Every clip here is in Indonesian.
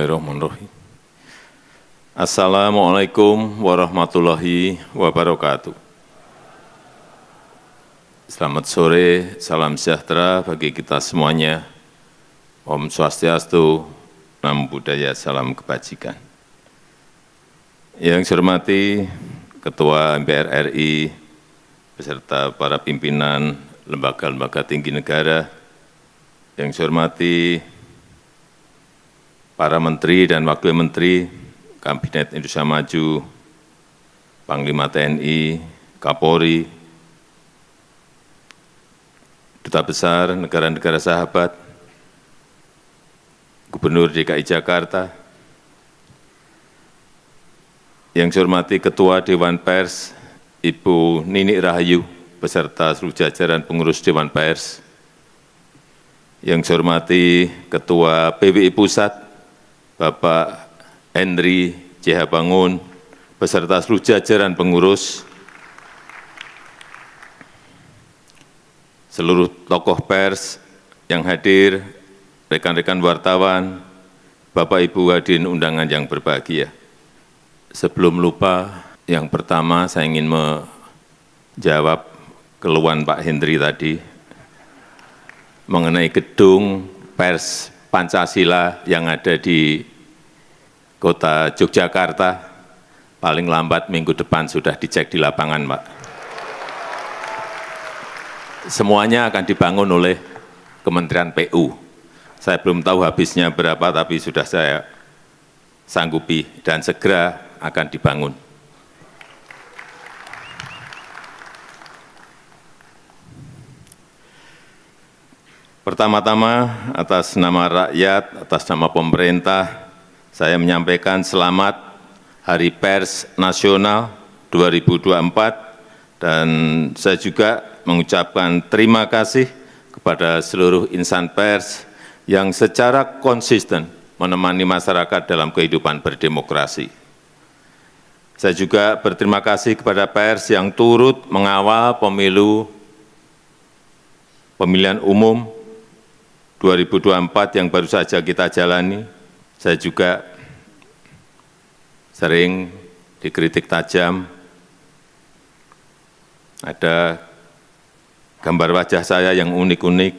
Bismillahirrahmanirrahim. Assalamualaikum warahmatullahi wabarakatuh. Selamat sore, salam sejahtera bagi kita semuanya. Om Swastiastu, Namo Buddhaya, salam kebajikan. Yang saya hormati Ketua MPR RI, beserta para pimpinan lembaga-lembaga tinggi negara, yang saya hormati para menteri dan wakil menteri, Kabinet Indonesia Maju, Panglima TNI, Kapolri, Duta Besar negara-negara sahabat, Gubernur DKI Jakarta, yang saya hormati Ketua Dewan Pers, Ibu Nini Rahayu, beserta seluruh jajaran pengurus Dewan Pers, yang saya hormati Ketua PWI Pusat, Bapak Henry J.H. Bangun, beserta seluruh jajaran pengurus, seluruh tokoh pers yang hadir, rekan-rekan wartawan, Bapak Ibu hadirin undangan yang berbahagia. Sebelum lupa, yang pertama saya ingin menjawab keluhan Pak Henry tadi mengenai gedung pers Pancasila yang ada di Kota Yogyakarta, paling lambat minggu depan sudah dicek di lapangan, Pak. Semuanya akan dibangun oleh Kementerian PU. Saya belum tahu habisnya berapa, tapi sudah saya sanggupi dan segera akan dibangun. Pertama-tama, atas nama rakyat, atas nama pemerintah, saya menyampaikan selamat Hari Pers Nasional 2024, dan saya juga mengucapkan terima kasih kepada seluruh insan pers yang secara konsisten menemani masyarakat dalam kehidupan berdemokrasi. Saya juga berterima kasih kepada pers yang turut mengawal pemilihan umum 2024 yang baru saja kita jalani. Saya juga sering dikritik tajam. Ada gambar wajah saya yang unik-unik,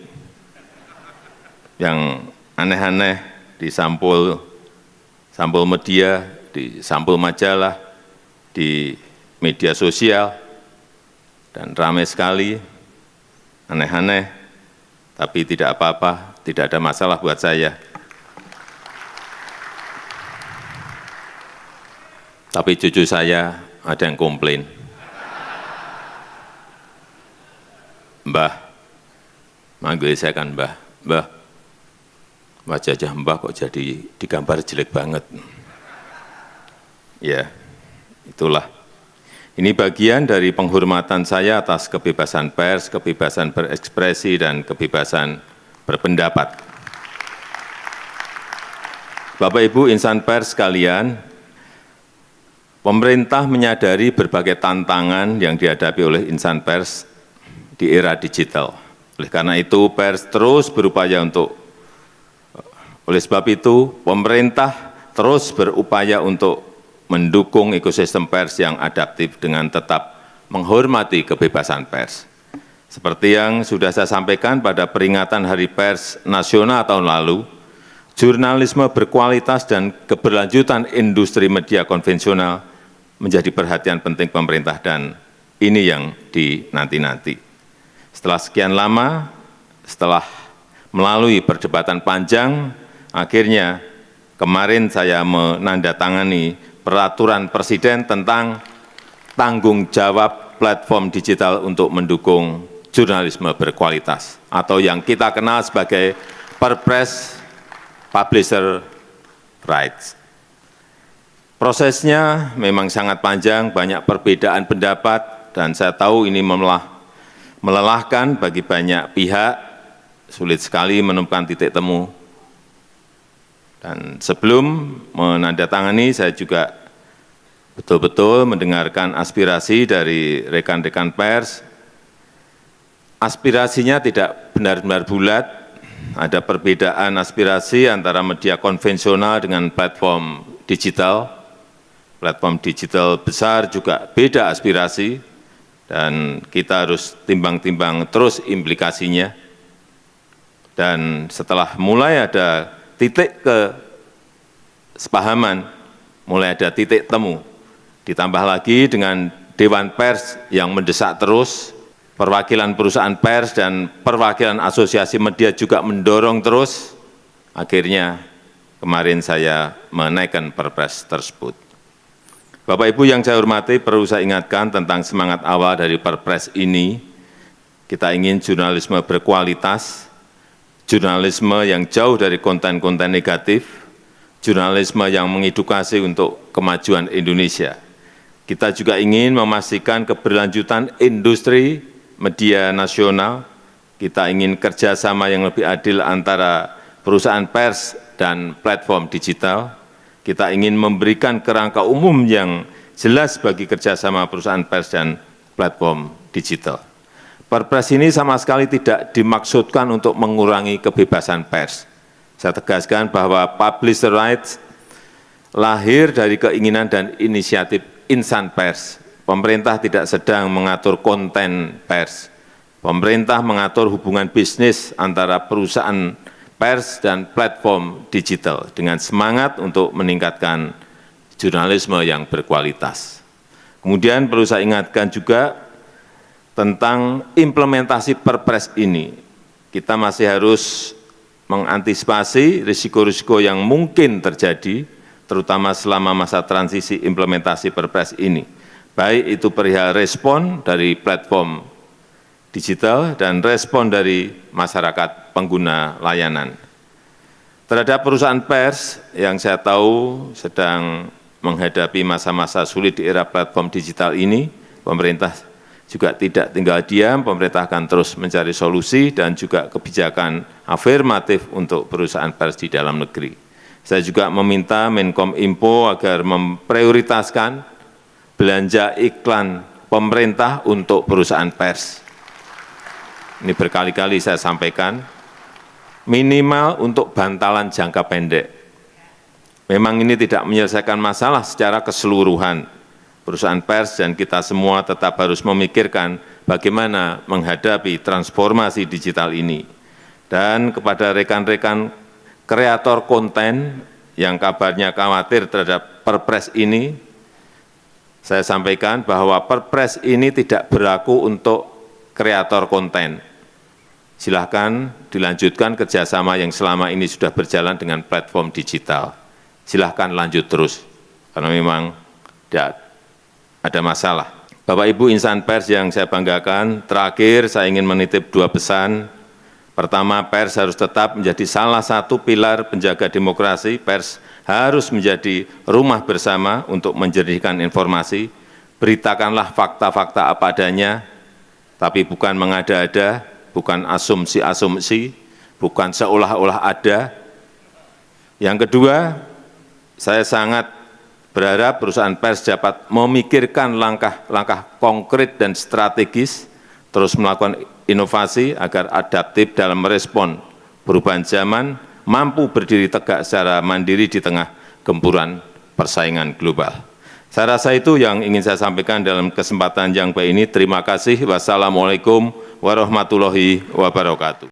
yang aneh-aneh di sampul media, di sampul majalah, di media sosial, dan ramai sekali, aneh-aneh, tapi tidak apa-apa, tidak ada masalah buat saya. Tapi cucu saya ada yang komplain. Mbah, manggil saya kan Mbah, Mbah, wajah Mbah kok jadi digambar jelek banget. Ya, itulah. Ini bagian dari penghormatan saya atas kebebasan pers, kebebasan berekspresi, dan kebebasan berpendapat. Bapak Ibu insan pers sekalian, pemerintah menyadari berbagai tantangan yang dihadapi oleh insan pers di era digital. Oleh karena itu, pers terus berupaya oleh sebab itu, pemerintah terus berupaya untuk mendukung ekosistem pers yang adaptif dengan tetap menghormati kebebasan pers. Seperti yang sudah saya sampaikan pada peringatan Hari Pers Nasional tahun lalu, jurnalisme berkualitas dan keberlanjutan industri media konvensional menjadi perhatian penting pemerintah, dan ini yang dinanti-nanti. Setelah sekian lama, setelah melalui perdebatan panjang, akhirnya kemarin saya menandatangani peraturan Presiden tentang tanggung jawab platform digital untuk mendukung jurnalisme berkualitas, atau yang kita kenal sebagai Perpres Publisher Rights. Prosesnya memang sangat panjang, banyak perbedaan pendapat, dan saya tahu ini melelahkan bagi banyak pihak, sulit sekali menemukan titik temu. Dan sebelum menandatangani, saya juga betul-betul mendengarkan aspirasi dari rekan-rekan pers. Aspirasinya tidak benar-benar bulat, ada perbedaan aspirasi antara media konvensional dengan platform digital. Platform digital besar juga beda aspirasi, dan kita harus timbang-timbang terus implikasinya. Dan setelah mulai ada titik kesepahaman, mulai ada titik temu, ditambah lagi dengan Dewan Pers yang mendesak terus, perwakilan perusahaan pers dan perwakilan asosiasi media juga mendorong terus, akhirnya kemarin saya menaikkan Perpres tersebut. Bapak Ibu yang saya hormati, perlu saya ingatkan tentang semangat awal dari Perpres ini. Kita ingin jurnalisme berkualitas, jurnalisme yang jauh dari konten-konten negatif, jurnalisme yang mengedukasi untuk kemajuan Indonesia. Kita juga ingin memastikan keberlanjutan industri media nasional. Kita ingin kerjasama yang lebih adil antara perusahaan pers dan platform digital. Kita ingin memberikan kerangka umum yang jelas bagi kerjasama perusahaan pers dan platform digital. Perpres ini sama sekali tidak dimaksudkan untuk mengurangi kebebasan pers. Saya tegaskan bahwa publisher rights lahir dari keinginan dan inisiatif insan pers. Pemerintah tidak sedang mengatur konten pers. Pemerintah mengatur hubungan bisnis antara perusahaan pers dan platform digital dengan semangat untuk meningkatkan jurnalisme yang berkualitas. Kemudian perlu saya ingatkan juga tentang implementasi Perpres ini. Kita masih harus mengantisipasi risiko-risiko yang mungkin terjadi, terutama selama masa transisi implementasi Perpres ini. Baik itu perihal respon dari platform digital dan respon dari masyarakat pengguna layanan. Terhadap perusahaan pers yang saya tahu sedang menghadapi masa-masa sulit di era platform digital ini, pemerintah juga tidak tinggal diam, pemerintah akan terus mencari solusi dan juga kebijakan afirmatif untuk perusahaan pers di dalam negeri. Saya juga meminta Menkominfo agar memprioritaskan belanja iklan pemerintah untuk perusahaan pers. Ini berkali-kali saya sampaikan, minimal untuk bantalan jangka pendek. Memang ini tidak menyelesaikan masalah secara keseluruhan. Perusahaan pers dan kita semua tetap harus memikirkan bagaimana menghadapi transformasi digital ini. Dan kepada rekan-rekan kreator konten yang kabarnya khawatir terhadap Perpres ini, saya sampaikan bahwa Perpres ini tidak berlaku untuk kreator konten. Silahkan dilanjutkan kerjasama yang selama ini sudah berjalan dengan platform digital. Silahkan lanjut terus, karena memang tidak ada masalah. Bapak Ibu insan pers yang saya banggakan, terakhir saya ingin menitip dua pesan. Pertama, pers harus tetap menjadi salah satu pilar penjaga demokrasi. Pers harus menjadi rumah bersama untuk menjernihkan informasi. Beritakanlah fakta-fakta apa adanya, tapi bukan mengada-ada, bukan asumsi-asumsi, bukan seolah-olah ada. Yang kedua, saya sangat berharap perusahaan pers dapat memikirkan langkah-langkah konkret dan strategis, terus melakukan inovasi agar adaptif dalam merespon perubahan zaman, mampu berdiri tegak secara mandiri di tengah gempuran persaingan global. Saya rasa itu yang ingin saya sampaikan dalam kesempatan yang baik ini. Terima kasih. Wassalamualaikum warahmatullahi wabarakatuh.